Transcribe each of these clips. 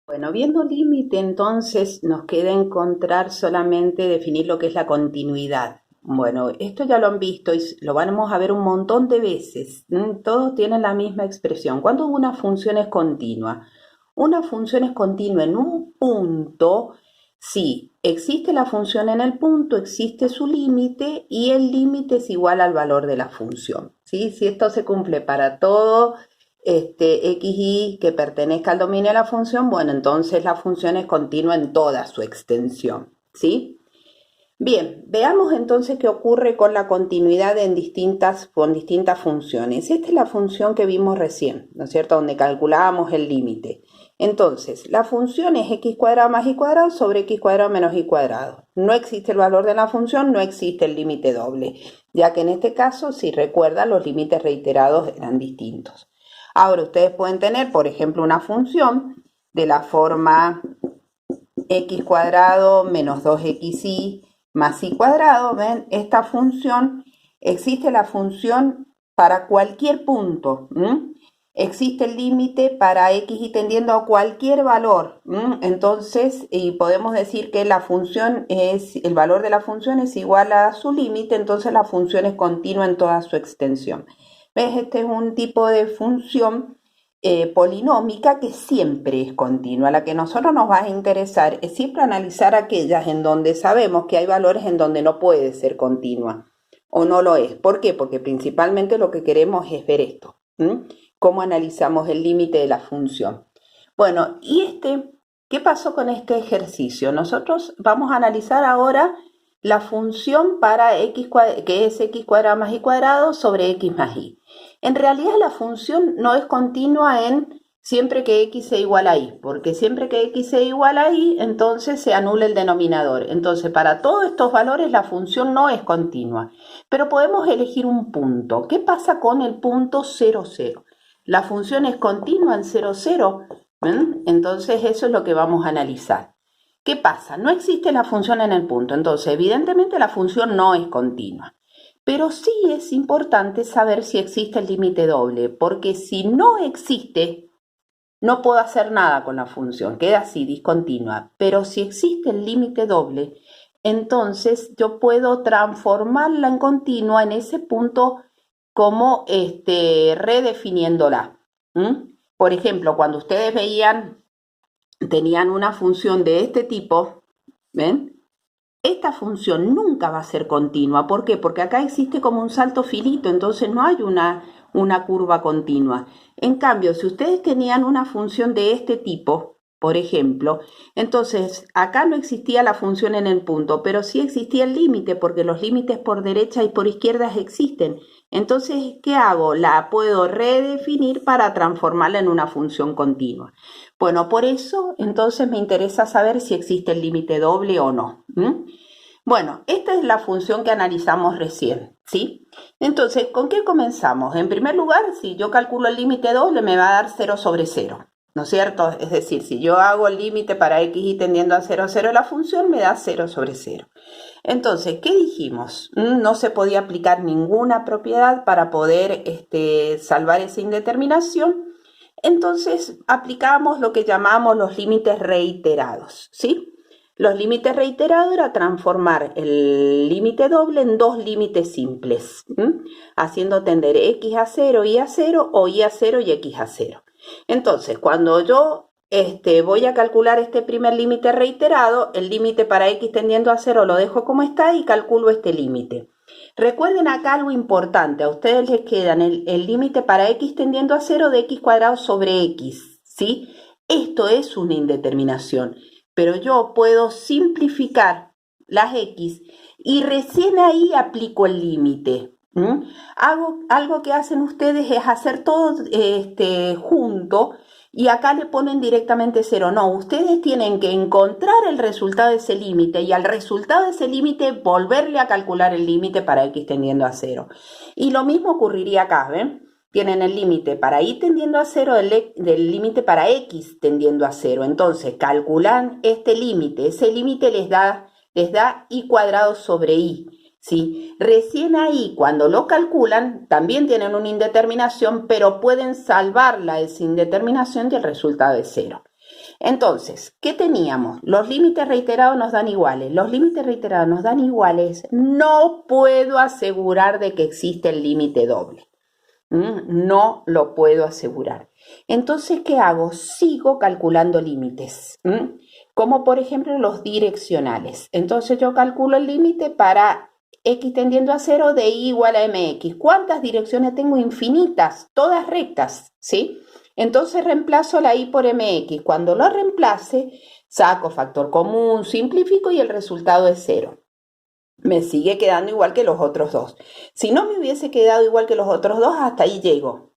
Bueno, viendo límite, entonces nos queda encontrar solamente definir lo que es la continuidad. Bueno, esto ya lo han visto y lo vamos a ver un montón de veces. Todos tienen la misma expresión. Cuando una función es continua, una función es continua en un punto, sí, existe la función en el punto, existe su límite y el límite es igual al valor de la función. ¿Sí? Si esto se cumple para todo xy que pertenezca al dominio de la función, bueno, entonces la función es continua en toda su extensión, ¿sí? Bien, veamos entonces qué ocurre con la continuidad con distintas funciones. Esta es la función que vimos recién, ¿no es cierto? Donde calculábamos el límite. Entonces, la función es x cuadrado más y cuadrado sobre x cuadrado menos y cuadrado. No existe el valor de la función, no existe el límite doble, ya que en este caso, si recuerdan, los límites reiterados eran distintos. Ahora ustedes pueden tener, por ejemplo, una función de la forma x cuadrado menos 2xy más y cuadrado. ¿Ven? Esta función, existe la función para cualquier punto. Existe el límite para x tendiendo a cualquier valor. Entonces, y podemos decir que el valor de la función es igual a su límite, entonces la función es continua en toda su extensión. ¿Ves? Este es un tipo de función polinómica que siempre es continua. La que a nosotros nos va a interesar es siempre analizar aquellas en donde sabemos que hay valores en donde no puede ser continua o no lo es. ¿Por qué? Porque principalmente lo que queremos es ver esto. ¿Cómo analizamos el límite de la función? Bueno, ¿qué pasó con este ejercicio? Nosotros vamos a analizar ahora la función para x, que es x cuadrado más y cuadrado sobre x más y. En realidad la función no es continua en siempre que x sea igual a y, porque siempre que x sea igual a y, entonces se anula el denominador. Entonces, para todos estos valores la función no es continua, pero podemos elegir un punto. ¿Qué pasa con el punto 0, 0? La función es continua en 0, 0. Entonces, eso es lo que vamos a analizar. ¿Qué pasa? No existe la función en el punto, entonces evidentemente la función no es continua. Pero sí es importante saber si existe el límite doble, porque si no existe, no puedo hacer nada con la función, queda así, discontinua. Pero si existe el límite doble, entonces yo puedo transformarla en continua en ese punto como redefiniéndola. Por ejemplo, cuando ustedes tenían una función de este tipo, ¿ven? Esta función nunca va a ser continua. ¿Por qué? Porque acá existe como un salto finito, entonces no hay una curva continua. En cambio, si ustedes tenían una función de este tipo, por ejemplo, entonces acá no existía la función en el punto, pero sí existía el límite, porque los límites por derecha y por izquierda existen. Entonces, ¿qué hago? La puedo redefinir para transformarla en una función continua. Bueno, por eso entonces me interesa saber si existe el límite doble o no. Bueno, esta es la función que analizamos recién, ¿sí? Entonces, ¿con qué comenzamos? En primer lugar, si yo calculo el límite doble, me va a dar 0 sobre 0, ¿no es cierto? Es decir, si yo hago el límite para x y tendiendo a 0, 0, la función me da 0 sobre 0. Entonces, ¿qué dijimos? No se podía aplicar ninguna propiedad para poder salvar esa indeterminación. Entonces, aplicamos lo que llamamos los límites reiterados, ¿sí? Los límites reiterados era transformar el límite doble en dos límites simples, haciendo tender x a 0, y a 0, o y a 0 y x a 0. Entonces, cuando yo voy a calcular este primer límite reiterado, el límite para x tendiendo a 0 lo dejo como está y calculo este límite. Recuerden acá algo importante, a ustedes les quedan el límite para x tendiendo a 0 de x cuadrado sobre x, ¿sí? Esto es una indeterminación, pero yo puedo simplificar las x y recién ahí aplico el límite. Algo que hacen ustedes es hacer todo junto y acá le ponen directamente 0. No, ustedes tienen que encontrar el resultado de ese límite y al resultado de ese límite volverle a calcular el límite para x tendiendo a 0. Y lo mismo ocurriría acá, ¿ven? Tienen el límite para y tendiendo a 0 del límite para x tendiendo a 0. Entonces calculan este límite. Ese límite les da y cuadrado sobre y. ¿Sí? Recién ahí, cuando lo calculan, también tienen una indeterminación, pero pueden salvarla esa indeterminación y el resultado es 0. Entonces, ¿qué teníamos? Los límites reiterados nos dan iguales. Los límites reiterados nos dan iguales. No puedo asegurar de que existe el límite doble. No lo puedo asegurar. Entonces, ¿qué hago? Sigo calculando límites, como por ejemplo los direccionales. Entonces yo calculo el límite para x tendiendo a 0 de y igual a mx. ¿Cuántas direcciones tengo? Infinitas, todas rectas, ¿sí? Entonces reemplazo la y por mx. Cuando lo reemplace, saco factor común, simplifico y el resultado es 0. Me sigue quedando igual que los otros dos. Si no me hubiese quedado igual que los otros dos, hasta ahí llego.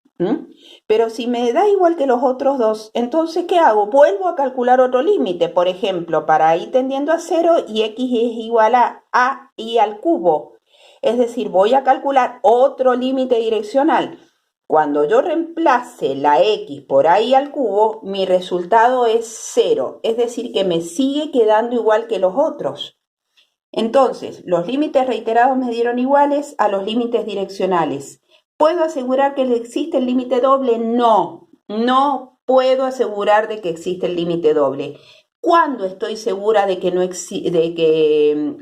Pero si me da igual que los otros dos, entonces ¿qué hago? Vuelvo a calcular otro límite. Por ejemplo, para y tendiendo a 0 y x es igual a y al cubo. Es decir, voy a calcular otro límite direccional. Cuando yo reemplace la x por a y al cubo, mi resultado es 0. Es decir, que me sigue quedando igual que los otros. Entonces, los límites reiterados me dieron iguales a los límites direccionales. ¿Puedo asegurar que existe el límite doble? No, no puedo asegurar de que existe el límite doble. ¿Cuándo estoy segura de que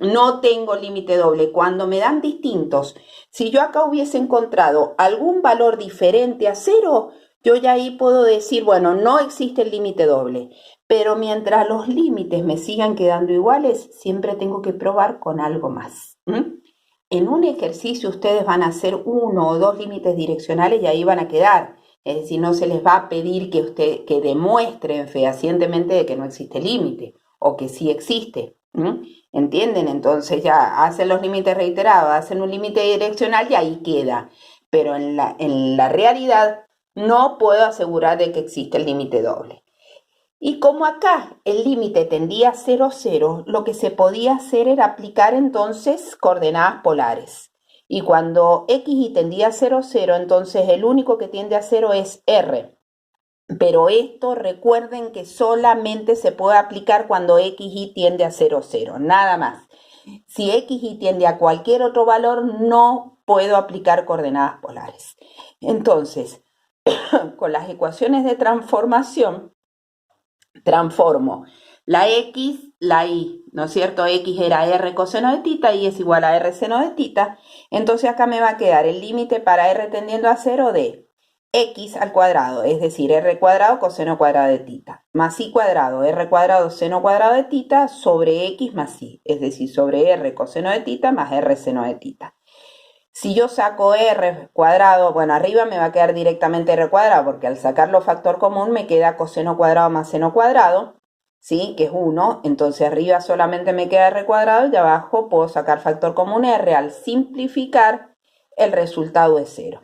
no tengo límite doble? Cuando me dan distintos. Si yo acá hubiese encontrado algún valor diferente a 0, yo ya ahí puedo decir, bueno, no existe el límite doble. Pero mientras los límites me sigan quedando iguales, siempre tengo que probar con algo más. En un ejercicio ustedes van a hacer 1 o 2 límites direccionales y ahí van a quedar. Es decir, no se les va a pedir que demuestren fehacientemente de que no existe límite o que sí existe. ¿Entienden? Entonces ya hacen los límites reiterados, hacen un límite direccional y ahí queda. Pero en la realidad no puedo asegurar de que existe el límite doble. Y como acá el límite tendía a 0, 0, lo que se podía hacer era aplicar entonces coordenadas polares. Y cuando x tendía a 0, 0, entonces el único que tiende a 0 es r. Pero esto recuerden que solamente se puede aplicar cuando x tiende a 0, 0, nada más. Si x tiende a cualquier otro valor, no puedo aplicar coordenadas polares. Entonces, con las ecuaciones de transformación, transformo la x, la y, ¿no es cierto? X era r coseno de tita, y es igual a r seno de tita. Entonces acá me va a quedar el límite para r tendiendo a 0 de x al cuadrado, es decir, r cuadrado coseno cuadrado de tita, más y cuadrado, r cuadrado seno cuadrado de tita, sobre x más y, es decir, sobre r coseno de tita más r seno de tita. Si yo saco r cuadrado, bueno, arriba me va a quedar directamente r cuadrado, porque al sacarlo factor común me queda coseno cuadrado más seno cuadrado, ¿sí? Que es 1, entonces arriba solamente me queda r cuadrado y abajo puedo sacar factor común r. Al simplificar, el resultado es 0.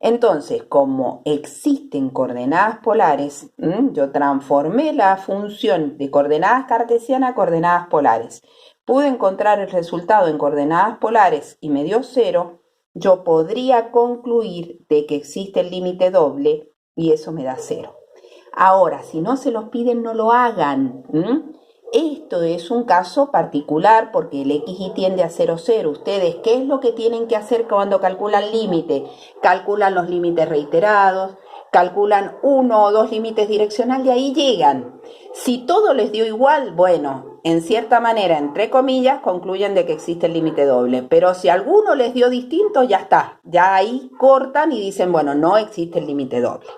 Entonces, como existen coordenadas polares, yo transformé la función de coordenadas cartesianas a coordenadas polares. Pude encontrar el resultado en coordenadas polares y me dio 0. Yo podría concluir de que existe el límite doble y eso me da 0. Ahora, si no se los piden, no lo hagan. Esto es un caso particular porque el x tiende a 0, 0. Ustedes, ¿qué es lo que tienen que hacer cuando calculan límite? Calculan los límites reiterados, calculan 1 o 2 límites direccionales y ahí llegan. Si todo les dio igual, bueno, en cierta manera, entre comillas, concluyen de que existe el límite doble. Pero si alguno les dio distinto, ya está. Ya ahí cortan y dicen, bueno, no existe el límite doble.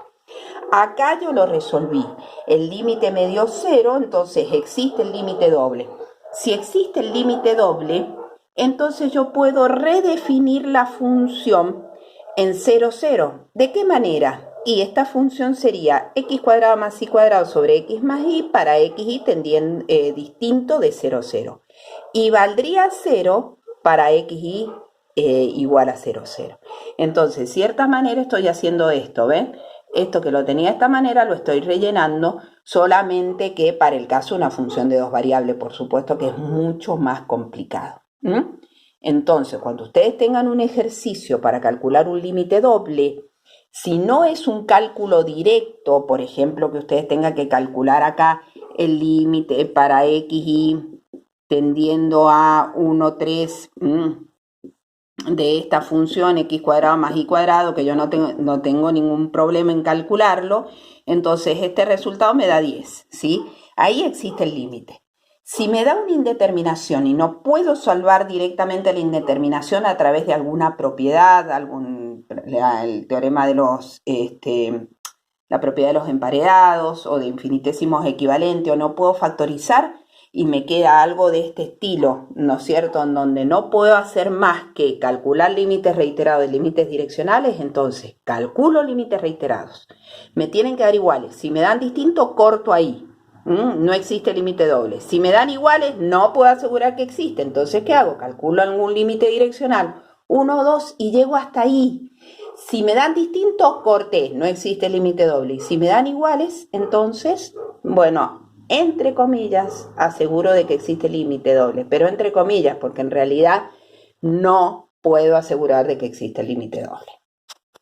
Acá yo lo resolví. El límite me dio 0, entonces existe el límite doble. Si existe el límite doble, entonces yo puedo redefinir la función en 0, 0. ¿De qué manera? Y esta función sería x cuadrado más y cuadrado sobre x más y para x tendiendo distinto de 0, 0. Y valdría 0 para x igual a 0, 0. Entonces, de cierta manera estoy haciendo esto, ¿ven? Esto que lo tenía de esta manera lo estoy rellenando, solamente que para el caso de una función de dos variables, por supuesto que es mucho más complicado. Entonces, cuando ustedes tengan un ejercicio para calcular un límite doble, si no es un cálculo directo, por ejemplo, que ustedes tengan que calcular acá el límite para x y tendiendo a 1, 3, de esta función x cuadrado más y cuadrado, que yo no tengo ningún problema en calcularlo, entonces este resultado me da 10, ¿sí? Ahí existe el límite. Si me da una indeterminación y no puedo salvar directamente la indeterminación a través de alguna propiedad, el teorema de la propiedad de los emparedados o de infinitesimos equivalentes, o no puedo factorizar y me queda algo de este estilo, ¿no es cierto?, en donde no puedo hacer más que calcular límites reiterados y límites direccionales, entonces calculo límites reiterados. Me tienen que dar iguales. Si me dan distintos, corto ahí. No existe límite doble. Si me dan iguales, no puedo asegurar que existe. Entonces, ¿qué hago? Calculo algún límite direccional, 1 o 2, y llego hasta ahí. Si me dan distintos, corté, no existe límite doble. Y si me dan iguales, entonces, bueno, entre comillas, aseguro de que existe límite doble. Pero entre comillas, porque en realidad no puedo asegurar de que existe límite doble.